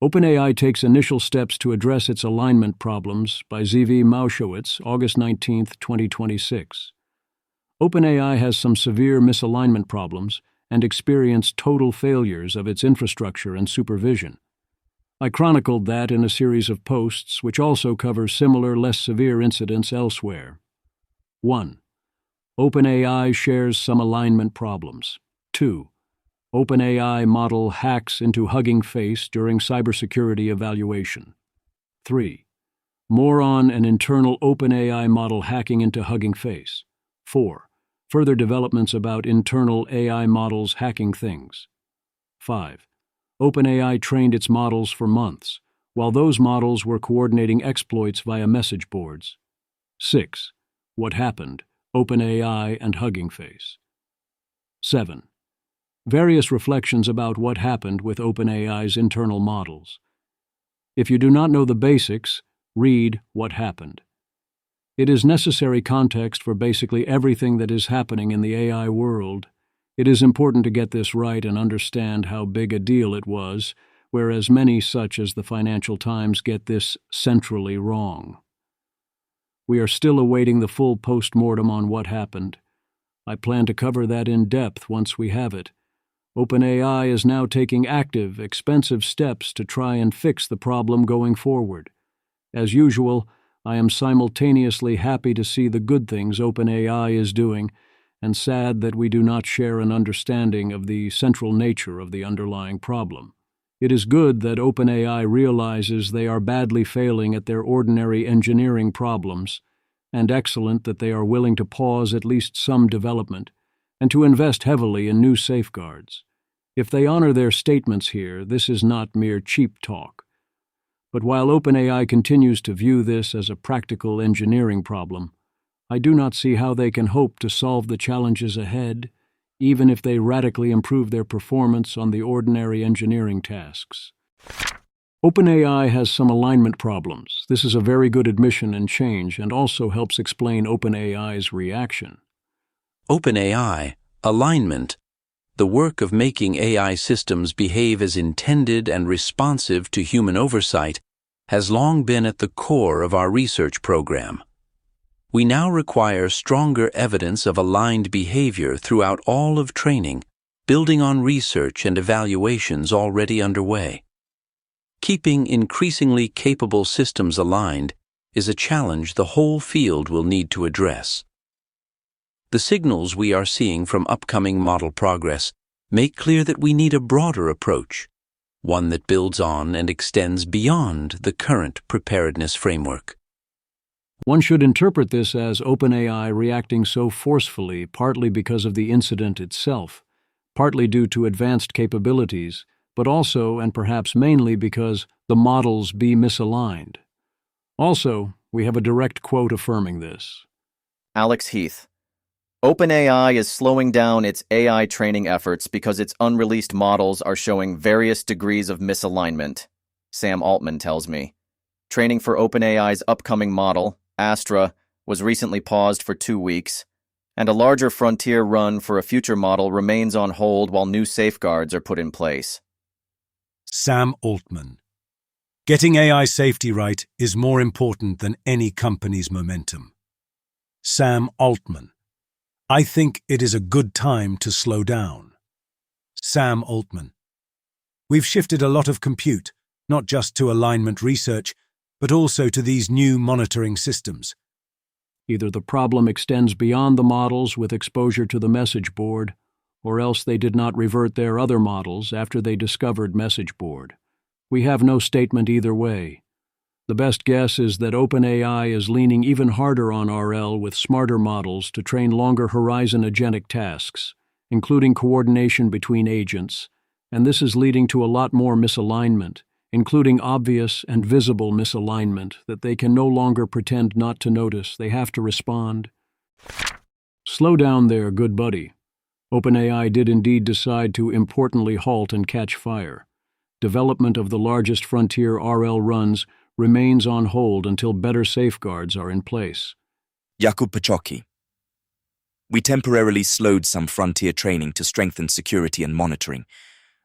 OpenAI takes initial steps to address its alignment problems by Zvi Mowshowitz, August 19, 2026. OpenAI has some severe misalignment problems and experienced total failures of its infrastructure and supervision. I chronicled that in a series of posts which also cover similar, less severe incidents elsewhere. 1. OpenAI shares some alignment problems. 2. OpenAI model hacks into Hugging Face during cybersecurity evaluation. 3. More on an internal OpenAI model hacking into Hugging Face. 4. Further developments about internal AI models hacking things. 5. OpenAI trained its models for months, while those models were coordinating exploits via message boards. 6. What happened? OpenAI and Hugging Face. 7. Various reflections about what happened with OpenAI's internal models. If you do not know the basics, read What Happened. It is necessary context for basically everything that is happening in the AI world. It is important to get this right and understand how big a deal it was, whereas many such as the Financial Times get this centrally wrong. We are still awaiting the full post-mortem on what happened. I plan to cover that in depth once we have it. OpenAI is now taking active, expensive steps to try and fix the problem going forward. As usual, I am simultaneously happy to see the good things OpenAI is doing and sad that we do not share an understanding of the central nature of the underlying problem. It is good that OpenAI realizes they are badly failing at their ordinary engineering problems, and excellent that they are willing to pause at least some development and to invest heavily in new safeguards. If they honor their statements here, this is not mere cheap talk. But while OpenAI continues to view this as a practical engineering problem, I do not see how they can hope to solve the challenges ahead, even if they radically improve their performance on the ordinary engineering tasks. OpenAI has some alignment problems. This is a very good admission and change, and also helps explain OpenAI's reaction. OpenAI, alignment, the work of making AI systems behave as intended and responsive to human oversight, has long been at the core of our research program. We now require stronger evidence of aligned behavior throughout all of training, building on research and evaluations already underway. Keeping increasingly capable systems aligned is a challenge the whole field will need to address. The signals we are seeing from upcoming model progress make clear that we need a broader approach, one that builds on and extends beyond the current preparedness framework. One should interpret this as OpenAI reacting so forcefully partly because of the incident itself, partly due to advanced capabilities, but also, and perhaps mainly, because the models be misaligned. Also, we have a direct quote affirming this. Alex Heath. OpenAI is slowing down its AI training efforts because its unreleased models are showing various degrees of misalignment, Sam Altman tells me. Training for OpenAI's upcoming model, Astra, was recently paused for 2 weeks, and a larger frontier run for a future model remains on hold while new safeguards are put in place. Sam Altman. Getting AI safety right is more important than any company's momentum. Sam Altman. I think it is a good time to slow down. Sam Altman. We've shifted a lot of compute, not just to alignment research, but also to these new monitoring systems. Either the problem extends beyond the models with exposure to the message board, or else they did not revert their other models after they discovered message board. We have no statement either way. The best guess is that OpenAI is leaning even harder on RL with smarter models to train longer horizon agentic tasks, including coordination between agents, and this is leading to a lot more misalignment, including obvious and visible misalignment that they can no longer pretend not to notice. They have to respond. Slow down there, good buddy. OpenAI did indeed decide to importantly halt and catch fire. Development of the largest frontier RL runs remains on hold until better safeguards are in place. Jakub Paczocki. We temporarily slowed some frontier training to strengthen security and monitoring.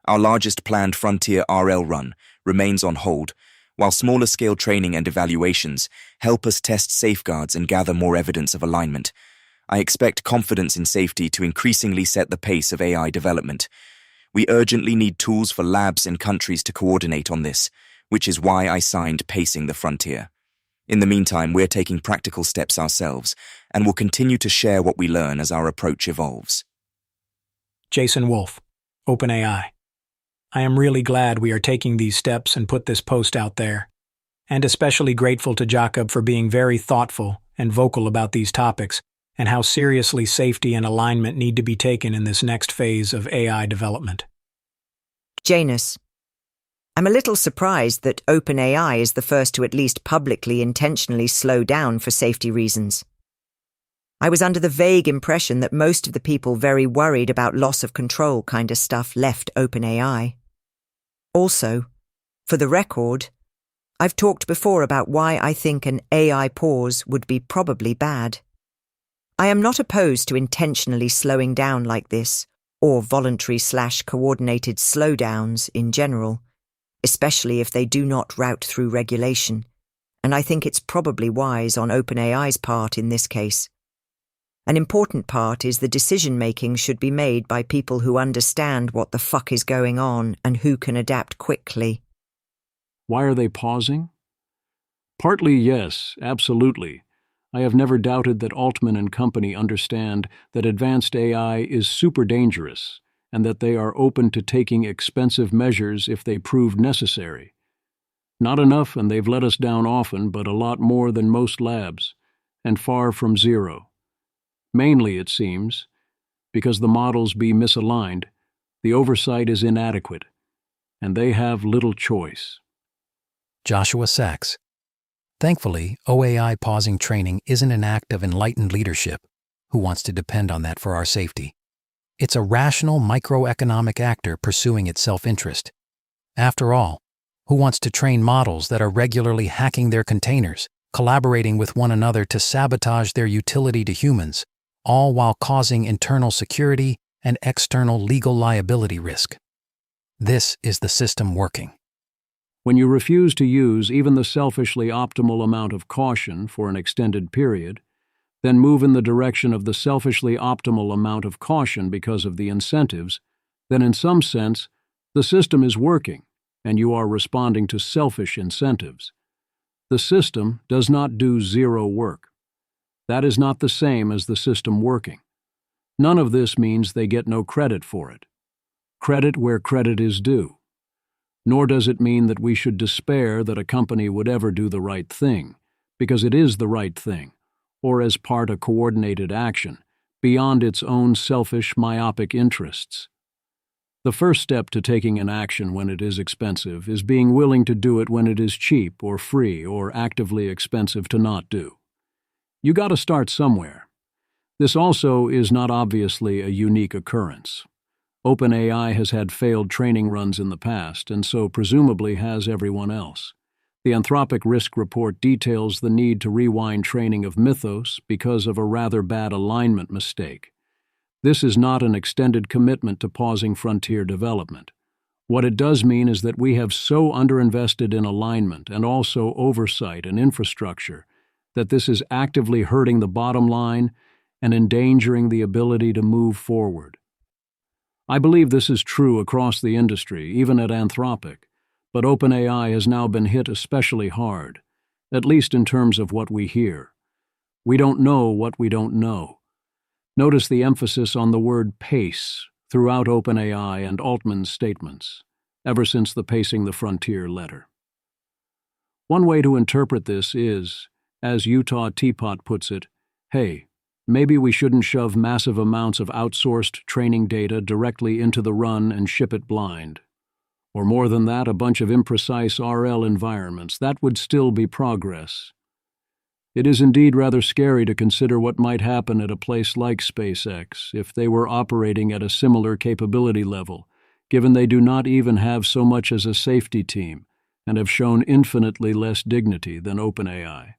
Our largest planned Frontier RL run remains on hold, while smaller-scale training and evaluations help us test safeguards and gather more evidence of alignment. I expect confidence in safety to increasingly set the pace of AI development. We urgently need tools for labs and countries to coordinate on this, which is why I signed Pacing the Frontier. In the meantime, we're taking practical steps ourselves and will continue to share what we learn as our approach evolves. Jason Wolf, OpenAI. I am really glad we are taking these steps and put this post out there, and especially grateful to Jakob for being very thoughtful and vocal about these topics and how seriously safety and alignment need to be taken in this next phase of AI development. Janus. I'm a little surprised that OpenAI is the first to at least publicly intentionally slow down for safety reasons. I was under the vague impression that most of the people very worried about loss of control kind of stuff left OpenAI. Also, for the record, I've talked before about why I think an AI pause would be probably bad. I am not opposed to intentionally slowing down like this, or voluntary/coordinated slowdowns in general, especially if they do not route through regulation, and I think it's probably wise on OpenAI's part in this case. An important part is the decision-making should be made by people who understand what the fuck is going on and who can adapt quickly. Why are they pausing? Partly yes, absolutely. I have never doubted that Altman and company understand that advanced AI is super dangerous and that they are open to taking expensive measures if they prove necessary. Not enough, and they've let us down often, but a lot more than most labs, and far from zero. Mainly, it seems, because the models be misaligned, the oversight is inadequate, and they have little choice. Joshua Sachs. Thankfully, OAI pausing training isn't an act of enlightened leadership who wants to depend on that for our safety. It's a rational microeconomic actor pursuing its self-interest. After all, who wants to train models that are regularly hacking their containers, collaborating with one another to sabotage their utility to humans, all while causing internal security and external legal liability risk? This is the system working. When you refuse to use even the selfishly optimal amount of caution for an extended period, then move in the direction of the selfishly optimal amount of caution because of the incentives, then in some sense, the system is working, and you are responding to selfish incentives. The system does not do zero work. That is not the same as the system working. None of this means they get no credit for it. Credit where credit is due. Nor does it mean that we should despair that a company would ever do the right thing, because it is the right thing, or as part of coordinated action, beyond its own selfish, myopic interests. The first step to taking an action when it is expensive is being willing to do it when it is cheap or free or actively expensive to not do. You got to start somewhere. This also is not obviously a unique occurrence. OpenAI has had failed training runs in the past, and so presumably has everyone else. The Anthropic Risk Report details the need to rewind training of Mythos because of a rather bad alignment mistake. This is not an extended commitment to pausing frontier development. What it does mean is that we have so underinvested in alignment and also oversight and infrastructure that this is actively hurting the bottom line and endangering the ability to move forward. I believe this is true across the industry, even at Anthropic, but OpenAI has now been hit especially hard, at least in terms of what we hear. We don't know what we don't know. Notice the emphasis on the word pace throughout OpenAI and Altman's statements, ever since the Pacing the Frontier letter. One way to interpret this is, as Utah Teapot puts it, hey, maybe we shouldn't shove massive amounts of outsourced training data directly into the run and ship it blind. Or more than that, a bunch of imprecise RL environments. That would still be progress. It is indeed rather scary to consider what might happen at a place like SpaceX if they were operating at a similar capability level, given they do not even have so much as a safety team and have shown infinitely less dignity than OpenAI.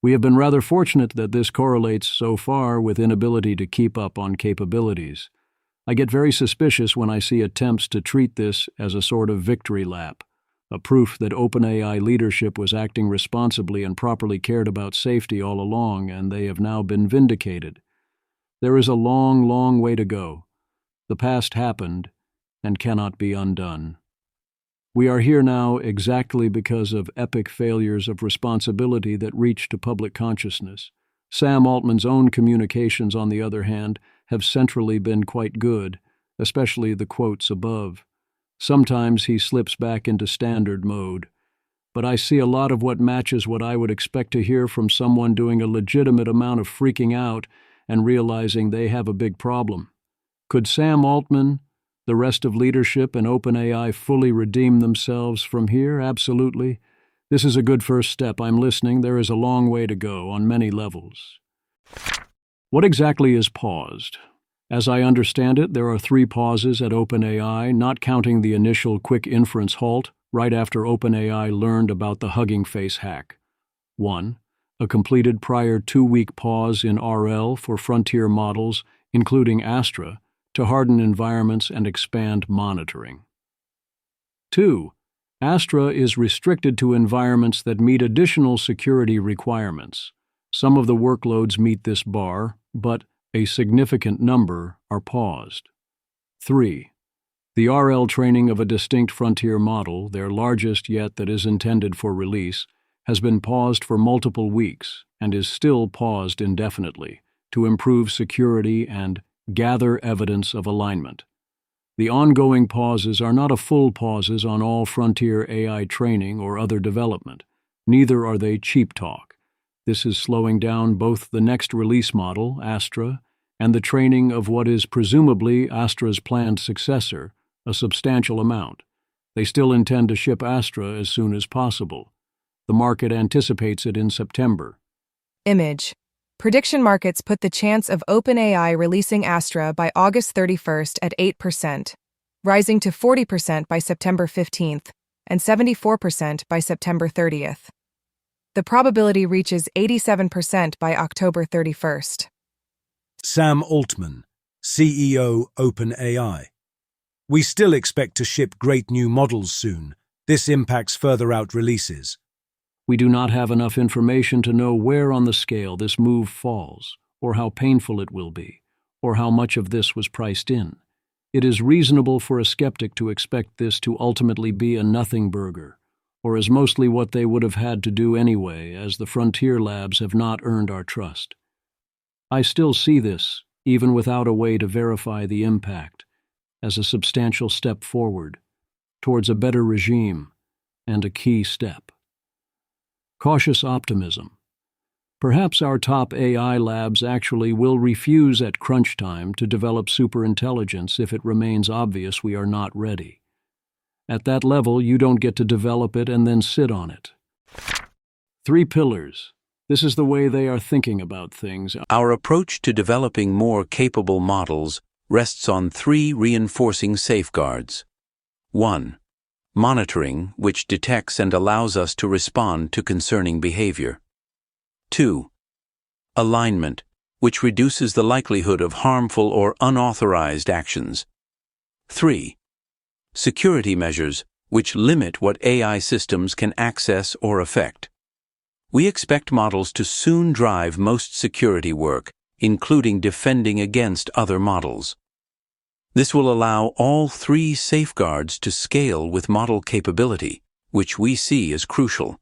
We have been rather fortunate that this correlates so far with inability to keep up on capabilities. I get very suspicious when I see attempts to treat this as a sort of victory lap, a proof that OpenAI leadership was acting responsibly and properly cared about safety all along, and they have now been vindicated. There is a long, long way to go. The past happened and cannot be undone. We are here now exactly because of epic failures of responsibility that reach to public consciousness. Sam Altman's own communications, on the other hand, have centrally been quite good, especially the quotes above. Sometimes he slips back into standard mode, but I see a lot of what matches what I would expect to hear from someone doing a legitimate amount of freaking out and realizing they have a big problem. Could Sam Altman, the rest of leadership, and OpenAI fully redeem themselves from here? Absolutely. This is a good first step. I'm listening. There is a long way to go on many levels. What exactly is paused? As I understand it, there are 3 pauses at OpenAI, not counting the initial quick inference halt right after OpenAI learned about the Hugging Face hack. 1. A completed prior 2-week pause in RL for frontier models, including Astra, to harden environments and expand monitoring. 2. Astra is restricted to environments that meet additional security requirements. Some of the workloads meet this bar, but a significant number are paused. 3. The RL training of a distinct frontier model, their largest yet that is intended for release, has been paused for multiple weeks and is still paused indefinitely to improve security and gather evidence of alignment. The ongoing pauses are not a full pauses on all frontier AI training or other development. Neither are they cheap talk. This is slowing down both the next release model, Astra, and the training of what is presumably Astra's planned successor, a substantial amount. They still intend to ship Astra as soon as possible. The market anticipates it in September. Image. Prediction markets put the chance of OpenAI releasing Astra by August 31st at 8%, rising to 40% by September 15th and 74% by September 30th. The probability reaches 87% by October 31st. Sam Altman, CEO OpenAI. We still expect to ship great new models soon. This impacts further out releases. We do not have enough information to know where on the scale this move falls, or how painful it will be, or how much of this was priced in. It is reasonable for a skeptic to expect this to ultimately be a nothing burger, or as mostly what they would have had to do anyway, as the frontier labs have not earned our trust. I still see this, even without a way to verify the impact, as a substantial step forward, towards a better regime, and a key step. Cautious optimism. Perhaps our top AI labs actually will refuse at crunch time to develop superintelligence if it remains obvious we are not ready. At that level, you don't get to develop it and then sit on it. 3 pillars. This is the way they are thinking about things. Our approach to developing more capable models rests on 3 reinforcing safeguards. 1. Monitoring, which detects and allows us to respond to concerning behavior. 2. Alignment, which reduces the likelihood of harmful or unauthorized actions. 3. Security measures, which limit what AI systems can access or affect. We expect models to soon drive most security work, including defending against other models. This will allow all 3 safeguards to scale with model capability, which we see as crucial.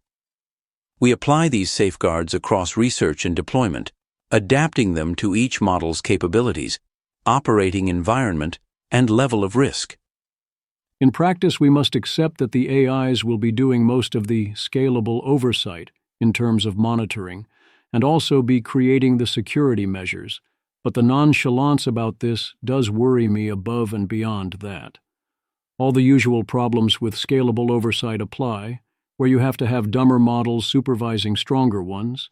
We apply these safeguards across research and deployment, adapting them to each model's capabilities, operating environment, and level of risk. In practice, we must accept that the AIs will be doing most of the scalable oversight in terms of monitoring, and also be creating the security measures, but the nonchalance about this does worry me above and beyond that. All the usual problems with scalable oversight apply, where you have to have dumber models supervising stronger ones,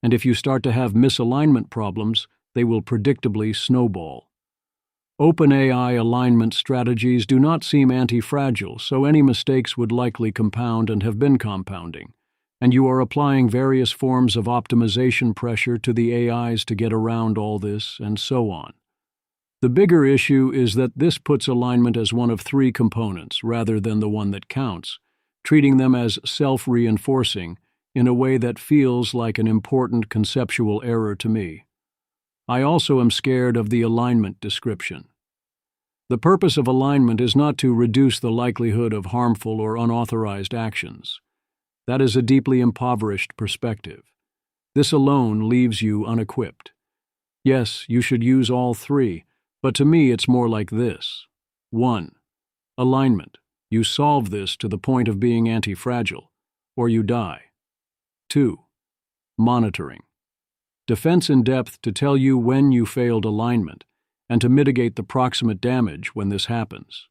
and if you start to have misalignment problems, they will predictably snowball. OpenAI alignment strategies do not seem anti-fragile, so any mistakes would likely compound and have been compounding, and you are applying various forms of optimization pressure to the AIs to get around all this, and so on. The bigger issue is that this puts alignment as one of three components rather than the one that counts, treating them as self-reinforcing in a way that feels like an important conceptual error to me. I also am scared of the alignment description. The purpose of alignment is not to reduce the likelihood of harmful or unauthorized actions. That is a deeply impoverished perspective. This alone leaves you unequipped. Yes, you should use all three, but to me it's more like this. 1. Alignment. You solve this to the point of being anti-fragile, or you die. 2. Monitoring. Defense in depth to tell you when you failed alignment and to mitigate the proximate damage when this happens.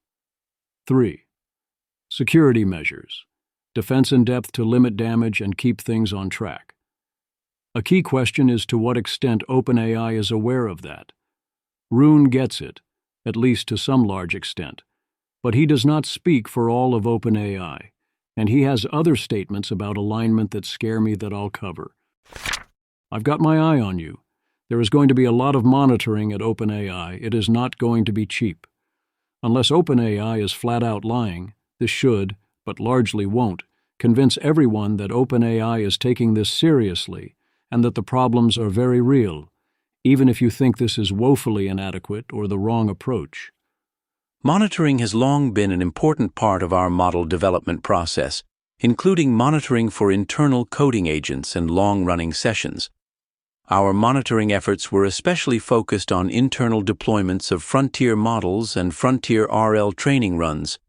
3. Security measures. Defense in depth to limit damage and keep things on track. A key question is to what extent OpenAI is aware of that. Rune gets it, at least to some large extent, but he does not speak for all of OpenAI, and he has other statements about alignment that scare me that I'll cover. I've got my eye on you. There is going to be a lot of monitoring at OpenAI. It is not going to be cheap. Unless OpenAI is flat out lying, this should, but largely won't, convince everyone that OpenAI is taking this seriously and that the problems are very real, even if you think this is woefully inadequate or the wrong approach. Monitoring has long been an important part of our model development process, including monitoring for internal coding agents and long-running sessions. Our monitoring efforts were especially focused on internal deployments of frontier models and frontier RL training runs,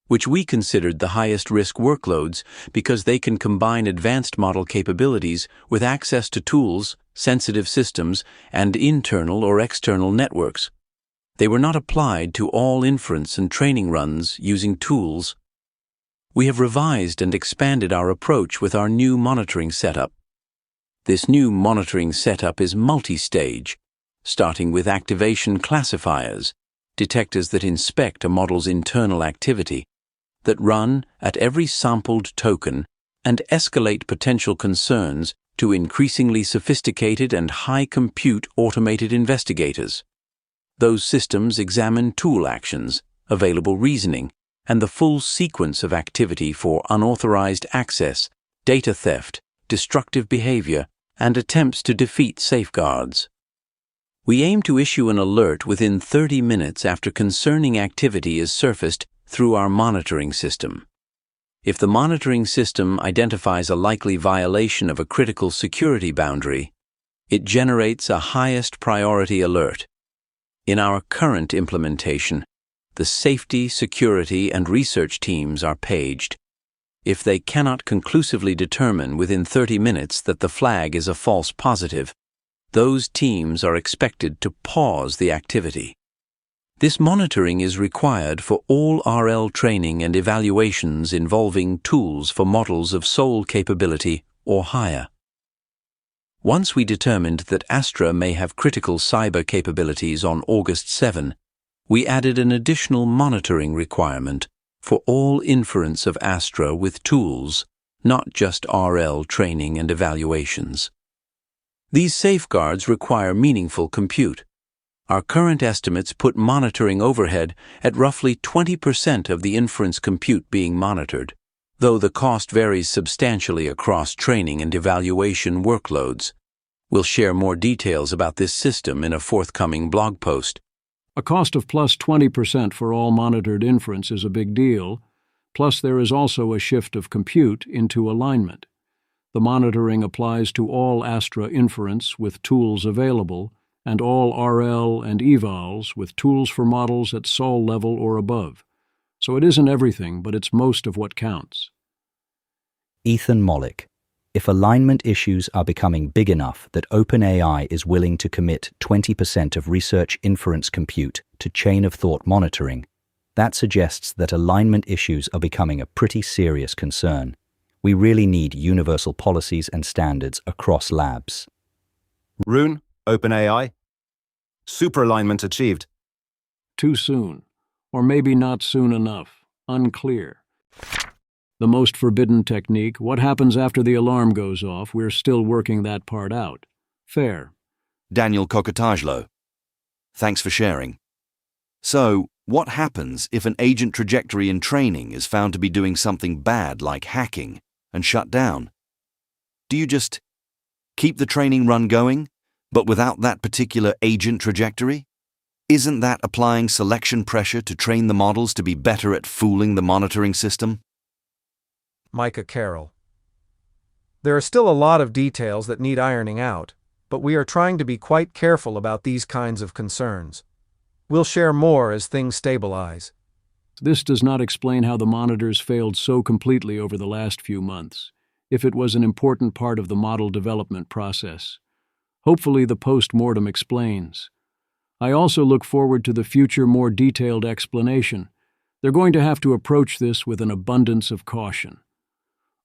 which we considered the highest-risk workloads because they can combine advanced model capabilities with access to tools, sensitive systems, and internal or external networks. They were not applied to all inference and training runs using tools. We have revised and expanded our approach with our new monitoring setup. This new monitoring setup is multi-stage, starting with activation classifiers, detectors that inspect a model's internal activity, that run at every sampled token and escalate potential concerns to increasingly sophisticated and high-compute automated investigators. Those systems examine tool actions, available reasoning, and the full sequence of activity for unauthorized access, data theft, destructive behavior, and attempts to defeat safeguards. We aim to issue an alert within 30 minutes after concerning activity is surfaced through our monitoring system. If the monitoring system identifies a likely violation of a critical security boundary, it generates a highest priority alert. In our current implementation, the safety, security, and research teams are paged. If they cannot conclusively determine within 30 minutes that the flag is a false positive, those teams are expected to pause the activity. This monitoring is required for all RL training and evaluations involving tools for models of sole capability or higher. Once we determined that Astra may have critical cyber capabilities on August 7, we added an additional monitoring requirement for all inference of Astra with tools, not just RL training and evaluations. These safeguards require meaningful compute. Our current estimates put monitoring overhead at roughly 20% of the inference compute being monitored, though the cost varies substantially across training and evaluation workloads. We'll share more details about this system in a forthcoming blog post. A cost of plus 20% for all monitored inference is a big deal, plus there is also a shift of compute into alignment. The monitoring applies to all Astra inference with tools available, and all RL and evals with tools for models at SOL level or above. So it isn't everything, but it's most of what counts. Ethan Mollick. If alignment issues are becoming big enough that OpenAI is willing to commit 20% of research inference compute to chain-of-thought monitoring, that suggests that alignment issues are becoming a pretty serious concern. We really need universal policies and standards across labs. Rune, OpenAI. Super alignment achieved. Too soon, or maybe not soon enough. Unclear. The most forbidden technique, what happens after the alarm goes off, we're still working that part out. Fair. Daniel Kokotajlo. Thanks for sharing. So, what happens if an agent trajectory in training is found to be doing something bad like hacking and shut down? Do you just keep the training run going, but without that particular agent trajectory? Isn't that applying selection pressure to train the models to be better at fooling the monitoring system? Micah Carroll. There are still a lot of details that need ironing out, but we are trying to be quite careful about these kinds of concerns. We'll share more as things stabilize. This does not explain how the monitors failed so completely over the last few months, if it was an important part of the model development process. Hopefully the post-mortem explains. I also look forward to the future more detailed explanation. They're going to have to approach this with an abundance of caution.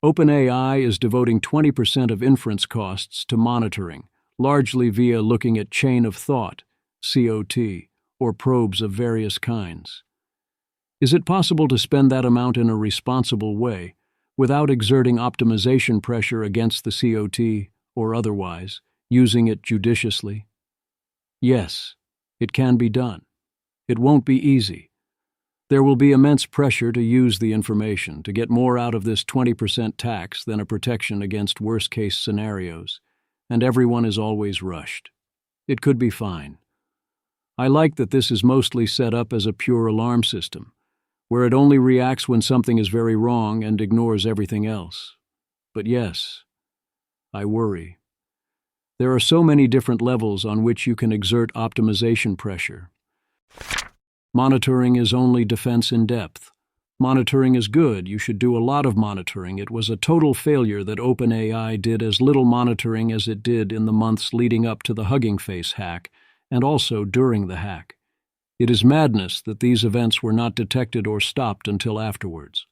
OpenAI is devoting 20% of inference costs to monitoring, largely via looking at chain of thought, COT, or probes of various kinds. Is it possible to spend that amount in a responsible way, without exerting optimization pressure against the COT, or otherwise, using it judiciously? Yes, it can be done. It won't be easy. There will be immense pressure to use the information to get more out of this 20% tax than a protection against worst-case scenarios, and everyone is always rushed. It could be fine. I like that this is mostly set up as a pure alarm system, where it only reacts when something is very wrong and ignores everything else. But yes, I worry. There are so many different levels on which you can exert optimization pressure. Monitoring is only defense in depth. Monitoring is good. You should do a lot of monitoring. It was a total failure that OpenAI did as little monitoring as it did in the months leading up to the Hugging Face hack, and also during the hack. It is madness that these events were not detected or stopped until afterwards.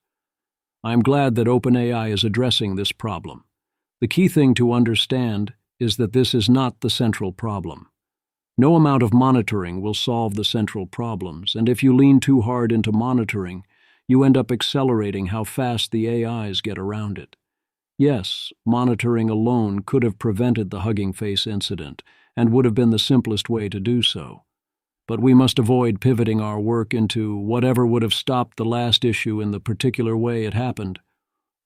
I am glad that OpenAI is addressing this problem. The key thing to understand is that this is not the central problem. No amount of monitoring will solve the central problems, and if you lean too hard into monitoring, you end up accelerating how fast the AIs get around it. Yes, monitoring alone could have prevented the Hugging Face incident, and would have been the simplest way to do so. But we must avoid pivoting our work into whatever would have stopped the last issue in the particular way it happened,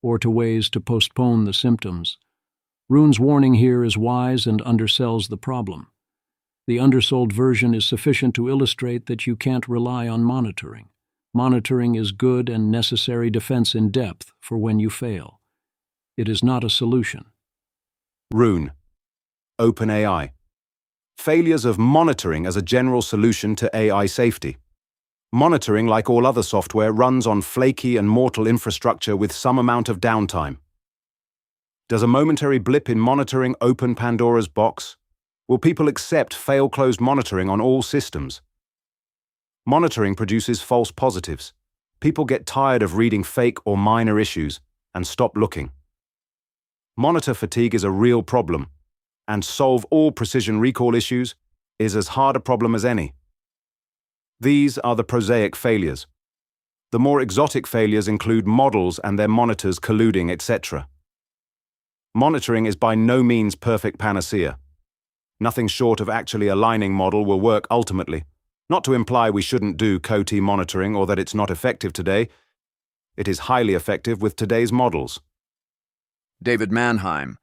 or to ways to postpone the symptoms. Rune's warning here is wise and undersells the problem. The undersold version is sufficient to illustrate that you can't rely on monitoring. Monitoring is good and necessary defense in depth for when you fail. It is not a solution. Rune. OpenAI. Failures of monitoring as a general solution to AI safety. Monitoring, like all other software, runs on flaky and mortal infrastructure with some amount of downtime. Does a momentary blip in monitoring open Pandora's box? Will people accept fail-closed monitoring on all systems? Monitoring produces false positives. People get tired of reading fake or minor issues and stop looking. Monitor fatigue is a real problem, and solve all precision recall issues is as hard a problem as any. These are the prosaic failures. The more exotic failures include models and their monitors colluding, etc. Monitoring is by no means perfect panacea. Nothing short of actually aligning model will work ultimately. Not to imply we shouldn't do COT monitoring or that it's not effective today. It is highly effective with today's models. David Mannheim.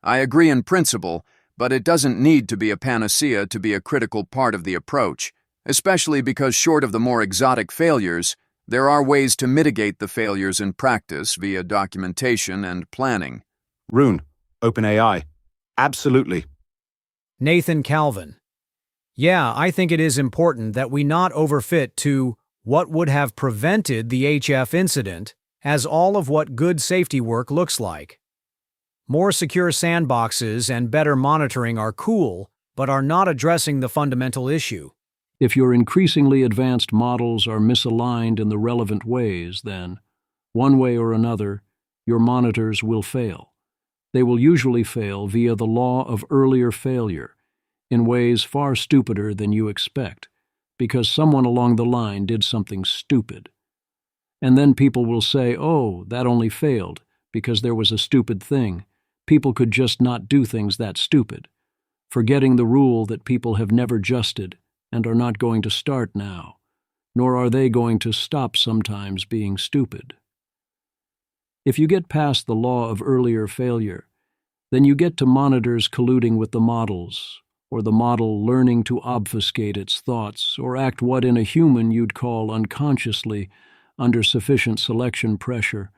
I agree in principle, but it doesn't need to be a panacea to be a critical part of the approach, especially because short of the more exotic failures, there are ways to mitigate the failures in practice via documentation and planning. Rune. OpenAI. Absolutely. Nathan Calvin. Yeah, I think it is important that we not overfit to what would have prevented the HF incident as all of what good safety work looks like. More secure sandboxes and better monitoring are cool, but are not addressing the fundamental issue. If your increasingly advanced models are misaligned in the relevant ways, then, one way or another, your monitors will fail. They will usually fail via the law of earlier failure, in ways far stupider than you expect, because someone along the line did something stupid. And then people will say, oh, that only failed because there was a stupid thing. People could just not do things that stupid, forgetting the rule that people have never justed and are not going to start now. nor are they going to stop sometimes being stupid. If you get past the law of earlier failure, then you get to monitors colluding with the models, or the model learning to obfuscate its thoughts or act what in a human you'd call unconsciously under sufficient selection pressure,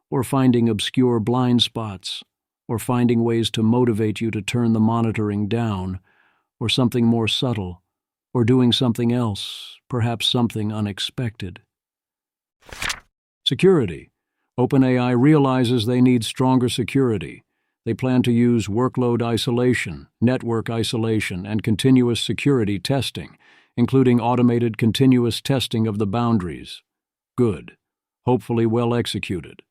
or finding obscure blind spots, or finding ways to motivate you to turn the monitoring down, or something more subtle, or doing something else, perhaps something unexpected. Security. OpenAI realizes they need stronger security. They plan to use workload isolation, network isolation, and continuous security testing, including automated continuous testing of the boundaries. Good. Hopefully well executed.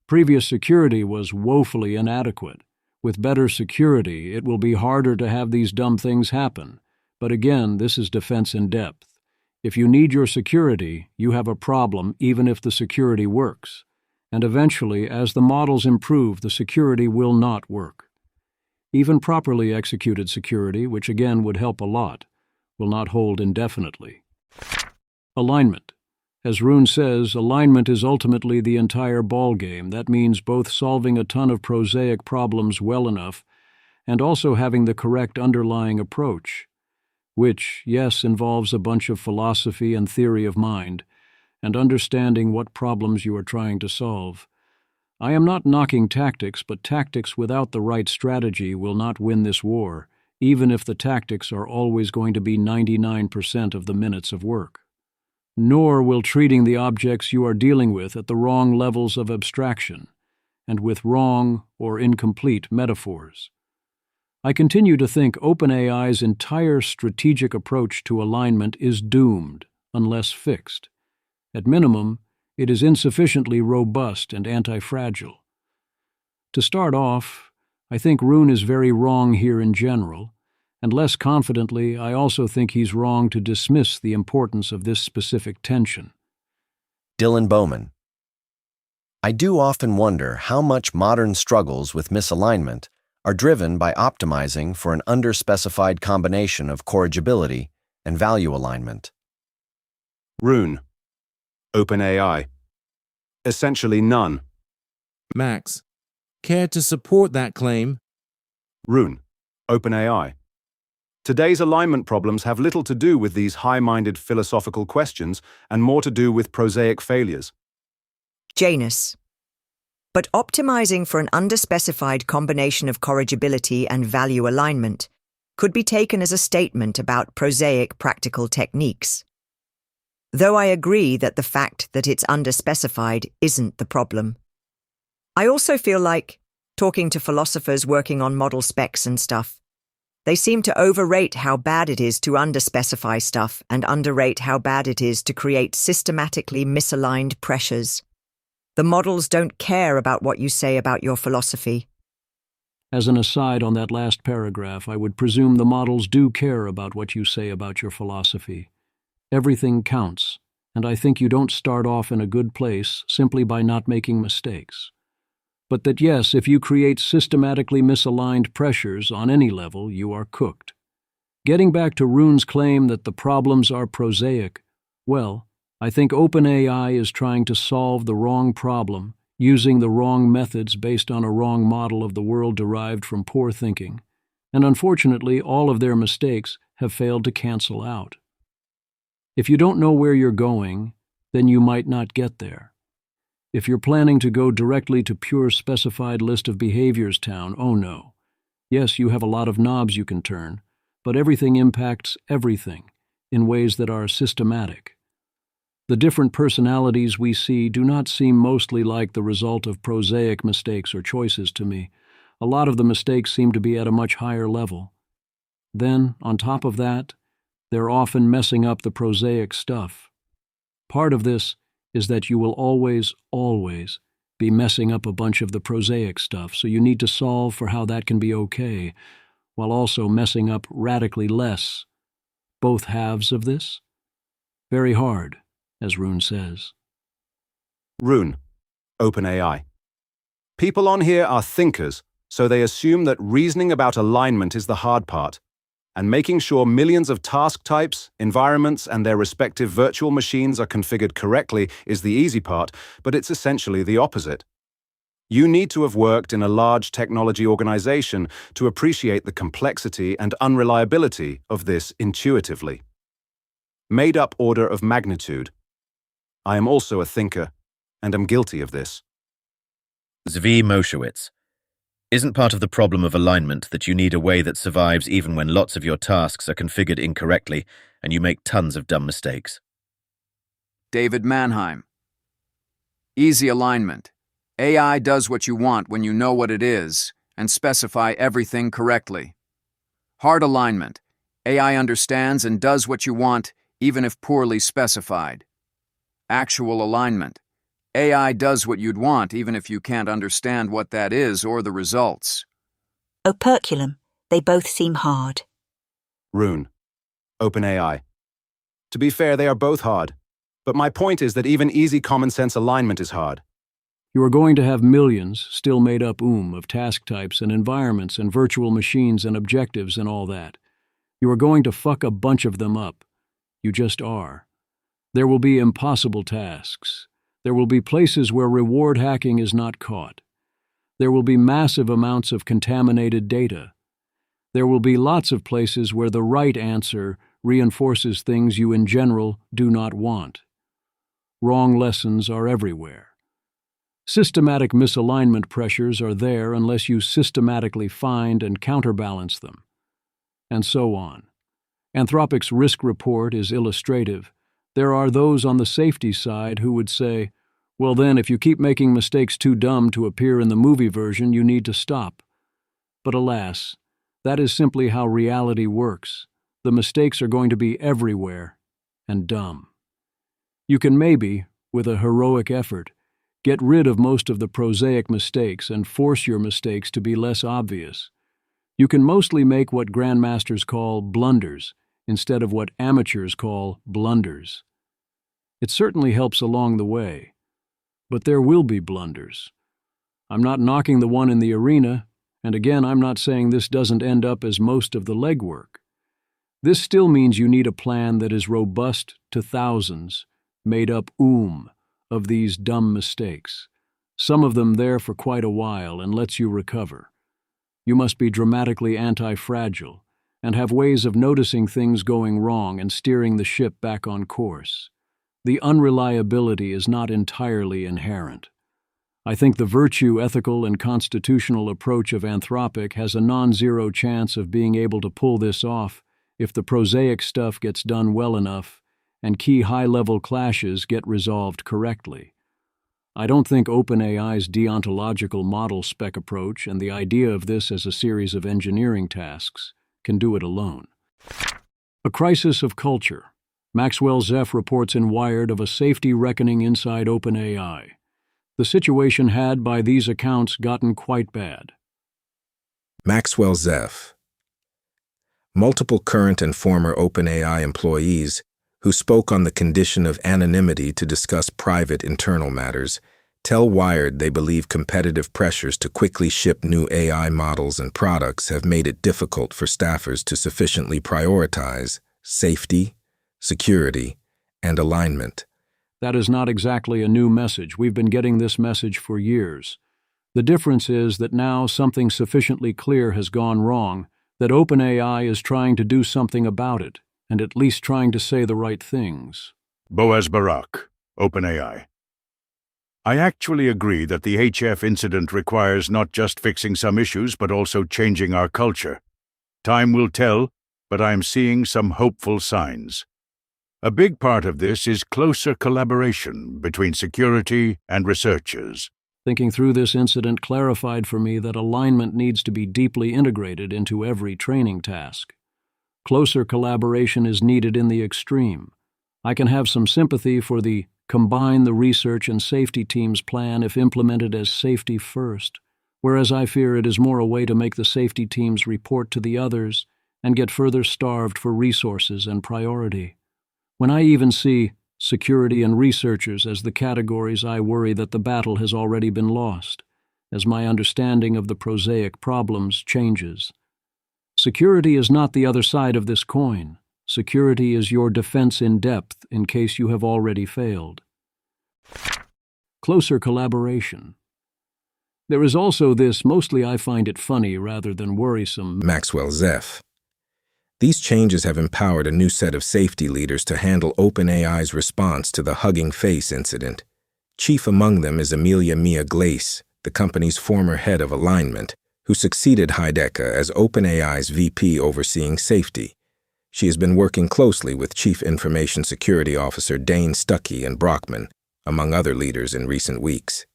Previous security was woefully inadequate. With better security, it will be harder to have these dumb things happen. But again, this is defense in depth. If you need your security, you have a problem even if the security works. And eventually, as the models improve, the security will not work. Even properly executed security, which again would help a lot, will not hold indefinitely. Alignment. As Rune says, alignment is ultimately the entire ballgame. That means both solving a ton of prosaic problems well enough and also having the correct underlying approach, which, yes, involves a bunch of philosophy and theory of mind, and understanding what problems you are trying to solve. I am not knocking tactics, but tactics without the right strategy will not win this war, even if the tactics are always going to be 99% of the minutes of work. Nor will treating the objects you are dealing with at the wrong levels of abstraction, and with wrong or incomplete metaphors. I continue to think OpenAI's entire strategic approach to alignment is doomed, unless fixed. At minimum, it is insufficiently robust and anti-fragile. To start off, I think Rune is very wrong here in general, and less confidently, I also think he's wrong to dismiss the importance of this specific tension. Dylan Bowman. I do often wonder how much modern struggles with misalignment are driven by optimizing for an underspecified combination of corrigibility and value alignment. Rune. OpenAI. Essentially none. Max, care to support that claim? Rune. OpenAI. Today's alignment problems have little to do with these high-minded philosophical questions and more to do with prosaic failures. Janus. But optimizing for an underspecified combination of corrigibility and value alignment could be taken as a statement about prosaic practical techniques. Though I agree that the fact that it's underspecified isn't the problem. I also feel like, talking to philosophers working on model specs and stuff, they seem to overrate how bad it is to underspecify stuff and underrate how bad it is to create systematically misaligned pressures. The models don't care about what you say about your philosophy. As an aside on that last paragraph, I would presume the models do care about what you say about your philosophy. Everything counts, and I think you don't start off in a good place simply by not making mistakes. But that yes, if you create systematically misaligned pressures on any level, you are cooked. Getting back to Rune's claim that the problems are prosaic, well, I think OpenAI is trying to solve the wrong problem, using the wrong methods based on a wrong model of the world derived from poor thinking, and unfortunately all of their mistakes have failed to cancel out. If you don't know where you're going, then you might not get there. If you're planning to go directly to pure specified list of behaviors town, oh no. Yes, you have a lot of knobs you can turn, but everything impacts everything in ways that are systematic. The different personalities we see do not seem mostly like the result of prosaic mistakes or choices to me. A lot of the mistakes seem to be at a much higher level. Then, on top of that, they're often messing up the prosaic stuff. Part of this is that you will always be messing up a bunch of the prosaic stuff, so you need to solve for how that can be okay, while also messing up radically less. Both halves of this? Very hard, as Rune says. Rune. OpenAI. People on here are thinkers, so they assume that reasoning about alignment is the hard part. And making sure millions of task types, environments, and their respective virtual machines are configured correctly is the easy part, but it's essentially the opposite. You need to have worked in a large technology organization to appreciate the complexity and unreliability of this intuitively. Made-up order of magnitude. I am also a thinker, and am guilty of this. Zvi Moshowitz. Isn't part of the problem of alignment that you need a way that survives even when lots of your tasks are configured incorrectly and you make tons of dumb mistakes? David Mannheim. Easy alignment. AI does what you want when you know what it is and specify everything correctly. Hard alignment. AI understands and does what you want even if poorly specified. Actual alignment. AI does what you'd want even if you can't understand what that is or the results. Operculum. They both seem hard. Rune. OpenAI. To be fair, they are both hard. But my point is that even easy common-sense alignment is hard. You are going to have millions, still made up of task types and environments and virtual machines and objectives and all that. You are going to fuck a bunch of them up. You just are. There will be impossible tasks. There will be places where reward hacking is not caught. There will be massive amounts of contaminated data. There will be lots of places where the right answer reinforces things you in general do not want. Wrong lessons are everywhere. Systematic misalignment pressures are there unless you systematically find and counterbalance them. And so on. Anthropic's risk report is illustrative. There are those on the safety side who would say, well then, if you keep making mistakes too dumb to appear in the movie version, you need to stop. But alas, that is simply how reality works. The mistakes are going to be everywhere and dumb. You can maybe, with a heroic effort, get rid of most of the prosaic mistakes and force your mistakes to be less obvious. You can mostly make what grandmasters call blunders instead of what amateurs call blunders. It certainly helps along the way, but there will be blunders. I'm not knocking the one in the arena, and again, I'm not saying this doesn't end up as most of the legwork. This still means you need a plan that is robust to thousands, made up of these dumb mistakes, some of them there for quite a while and lets you recover. You must be dramatically anti-fragile and have ways of noticing things going wrong and steering the ship back on course. The unreliability is not entirely inherent. I think the virtue, ethical, and constitutional approach of Anthropic has a non-zero chance of being able to pull this off if the prosaic stuff gets done well enough and key high-level clashes get resolved correctly. I don't think OpenAI's deontological model spec approach and the idea of this as a series of engineering tasks can do it alone. A crisis of culture. Maxwell Zeff reports in Wired of a safety reckoning inside OpenAI. The situation had, by these accounts, gotten quite bad. Maxwell Zeff. Multiple current and former OpenAI employees who spoke on the condition of anonymity to discuss private internal matters tell Wired they believe competitive pressures to quickly ship new AI models and products have made it difficult for staffers to sufficiently prioritize safety, security, and alignment. That is not exactly a new message. We've been getting this message for years. The difference is that now something sufficiently clear has gone wrong, that OpenAI is trying to do something about it, and at least trying to say the right things. Boaz Barak, OpenAI. I actually agree that the HF incident requires not just fixing some issues but also changing our culture. Time will tell, but I am seeing some hopeful signs. A big part of this is closer collaboration between security and researchers. Thinking through this incident clarified for me that alignment needs to be deeply integrated into every training task. Closer collaboration is needed in the extreme. I can have some sympathy for the combine the research and safety teams plan if implemented as safety first, whereas I fear it is more a way to make the safety teams report to the others and get further starved for resources and priority. When I even see security and researchers as the categories, I worry that the battle has already been lost, as my understanding of the prosaic problems changes. Security is not the other side of this coin. Security is your defense in depth in case you have already failed. Closer collaboration. There is also this, mostly I find it funny rather than worrisome. Maxwell Zeff. These changes have empowered a new set of safety leaders to handle OpenAI's response to the Hugging Face incident. Chief among them is Amelia Mia Glace, the company's former head of alignment, who succeeded Heidecke as OpenAI's VP overseeing safety. She has been working closely with Chief Information Security Officer Dane Stuckey and Brockman, among other leaders in recent weeks.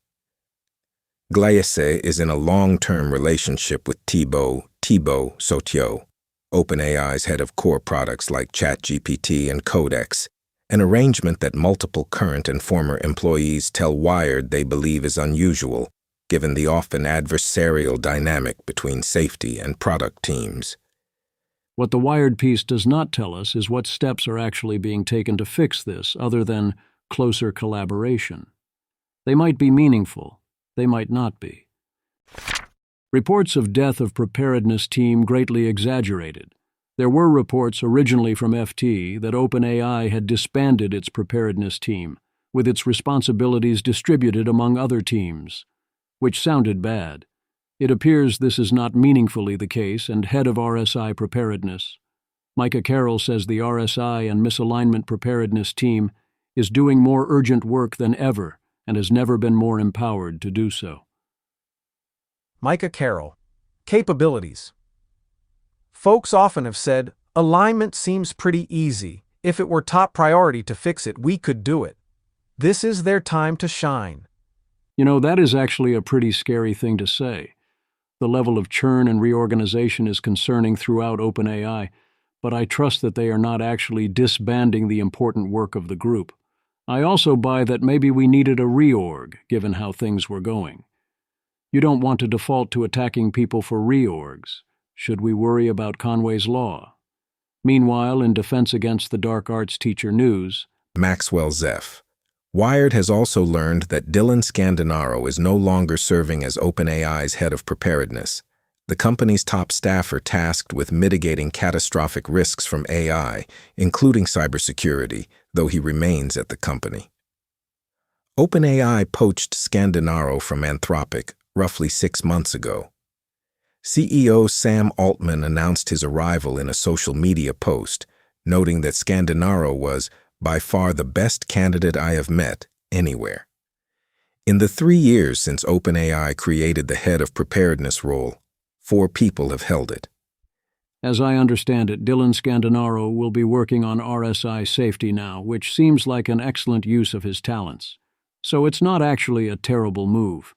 Glace is in a long-term relationship with Thibaut Sautiot, OpenAI's head of core products like ChatGPT and Codex, an arrangement that multiple current and former employees tell Wired they believe is unusual, given the often adversarial dynamic between safety and product teams. What the Wired piece does not tell us is what steps are actually being taken to fix this, other than closer collaboration. They might be meaningful. They might not be. Reports of death of Preparedness team greatly exaggerated. There were reports originally from FT that OpenAI had disbanded its Preparedness team, with its responsibilities distributed among other teams, which sounded bad. It appears this is not meaningfully the case, and head of RSI Preparedness, Micah Carroll, says the RSI and Misalignment Preparedness team is doing more urgent work than ever and has never been more empowered to do so. Micah Carroll. Capabilities. Folks often have said, alignment seems pretty easy. If it were top priority to fix it, we could do it. This is their time to shine. You know, that is actually a pretty scary thing to say. The level of churn and reorganization is concerning throughout OpenAI, but I trust that they are not actually disbanding the important work of the group. I also buy that maybe we needed a reorg, given how things were going. You don't want to default to attacking people for reorgs. Should we worry about Conway's Law? Meanwhile, in defense against the dark arts teacher news, Maxwell Zeff. Wired has also learned that Dylan Scandinaro is no longer serving as OpenAI's head of preparedness, the company's top staffer tasked with mitigating catastrophic risks from AI, including cybersecurity, though he remains at the company. OpenAI poached Scandinaro from Anthropic roughly 6 months ago. CEO Sam Altman announced his arrival in a social media post, noting that Scandinaro was by far the best candidate I have met anywhere. In the 3 years since OpenAI created the head of preparedness role, 4 people have held it. As I understand it, Dylan Scandinaro will be working on RSI safety now, which seems like an excellent use of his talents. So it's not actually a terrible move.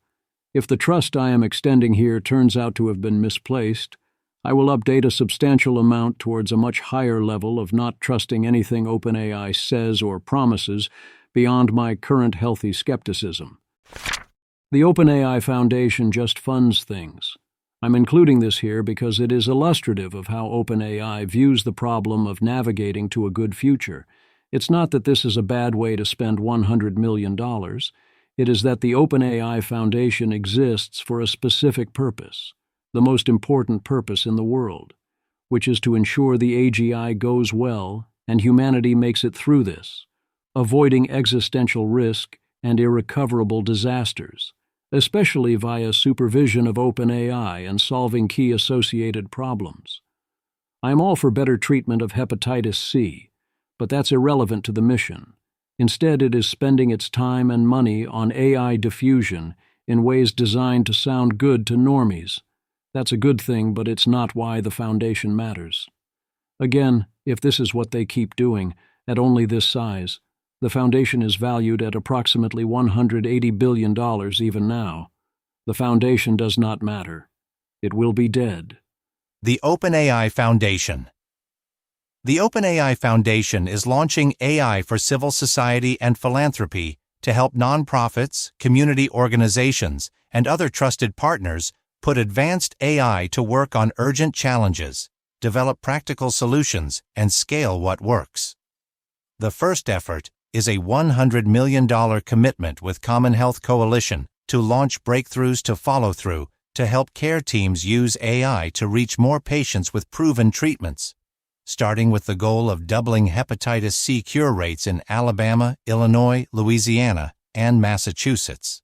If the trust I am extending here turns out to have been misplaced, I will update a substantial amount towards a much higher level of not trusting anything OpenAI says or promises beyond my current healthy skepticism. The OpenAI Foundation just funds things. I'm including this here because it is illustrative of how OpenAI views the problem of navigating to a good future. It's not that this is a bad way to spend $100 million. It is that the OpenAI Foundation exists for a specific purpose, the most important purpose in the world, which is to ensure the AGI goes well and humanity makes it through this, avoiding existential risk and irrecoverable disasters, especially via supervision of OpenAI and solving key associated problems. I am all for better treatment of hepatitis C, but that's irrelevant to the mission. Instead, it is spending its time and money on AI diffusion in ways designed to sound good to normies. That's a good thing, but it's not why the Foundation matters. Again, if this is what they keep doing, at only this size, the Foundation is valued at approximately $180 billion even now. The Foundation does not matter. It will be dead. The OpenAI Foundation. The OpenAI Foundation is launching AI for civil society and philanthropy to help nonprofits, community organizations, and other trusted partners put advanced AI to work on urgent challenges, develop practical solutions, and scale what works. The first effort is a $100 million commitment with Common Health Coalition to launch breakthroughs to follow through to help care teams use AI to reach more patients with proven treatments, starting with the goal of doubling hepatitis C cure rates in Alabama, Illinois, Louisiana, and Massachusetts.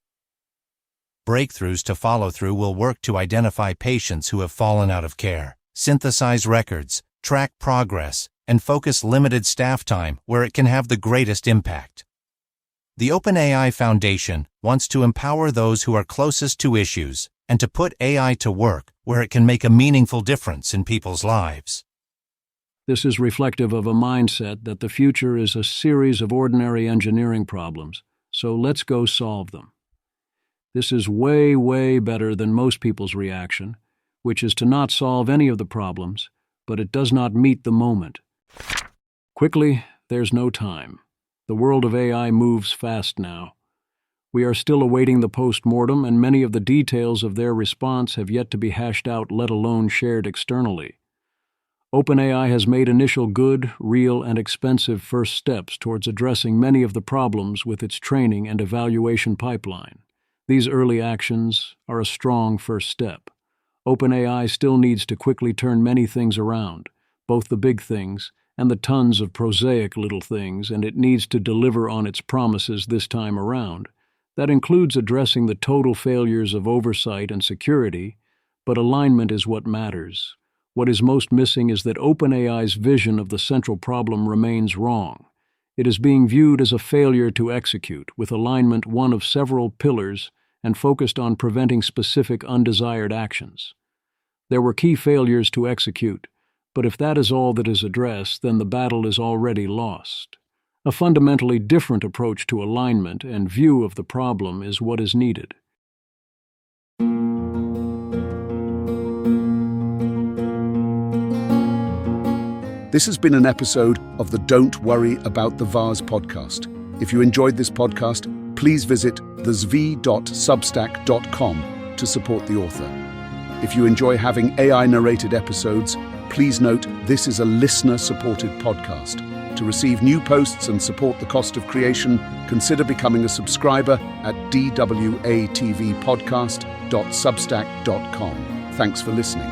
Breakthroughs to follow through will work to identify patients who have fallen out of care, synthesize records, track progress, and focus limited staff time where it can have the greatest impact. The OpenAI Foundation wants to empower those who are closest to issues and to put AI to work where it can make a meaningful difference in people's lives. This is reflective of a mindset that the future is a series of ordinary engineering problems, so let's go solve them. This is way, way better than most people's reaction, which is to not solve any of the problems, but it does not meet the moment. Quickly, there's no time. The world of AI moves fast now. We are still awaiting the post-mortem, and many of the details of their response have yet to be hashed out, let alone shared externally. OpenAI has made initial good, real, and expensive first steps towards addressing many of the problems with its training and evaluation pipeline. These early actions are a strong first step. OpenAI still needs to quickly turn many things around, both the big things and the tons of prosaic little things, and it needs to deliver on its promises this time around. That includes addressing the total failures of oversight and security, but alignment is what matters. What is most missing is that OpenAI's vision of the central problem remains wrong. It is being viewed as a failure to execute, with alignment one of several pillars and focused on preventing specific undesired actions. There were key failures to execute, but if that is all that is addressed, then the battle is already lost. A fundamentally different approach to alignment and view of the problem is what is needed. This has been an episode of the Don't Worry About the Vase podcast. If you enjoyed this podcast, please visit thezv.substack.com to support the author. If you enjoy having AI-narrated episodes, please note this is a listener-supported podcast. To receive new posts and support the cost of creation, consider becoming a subscriber at dwatvpodcast.substack.com. Thanks for listening.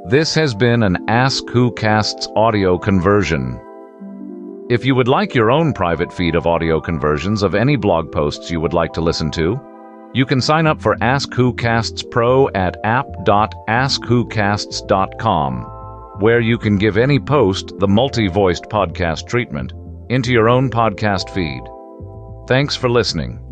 This has been an Ask Who Casts audio conversion. If you would like your own private feed of audio conversions of any blog posts you would like to listen to, you can sign up for Ask Who Casts Pro at app.askwhocasts.com, where you can give any post the multi-voiced podcast treatment into your own podcast feed. Thanks for listening.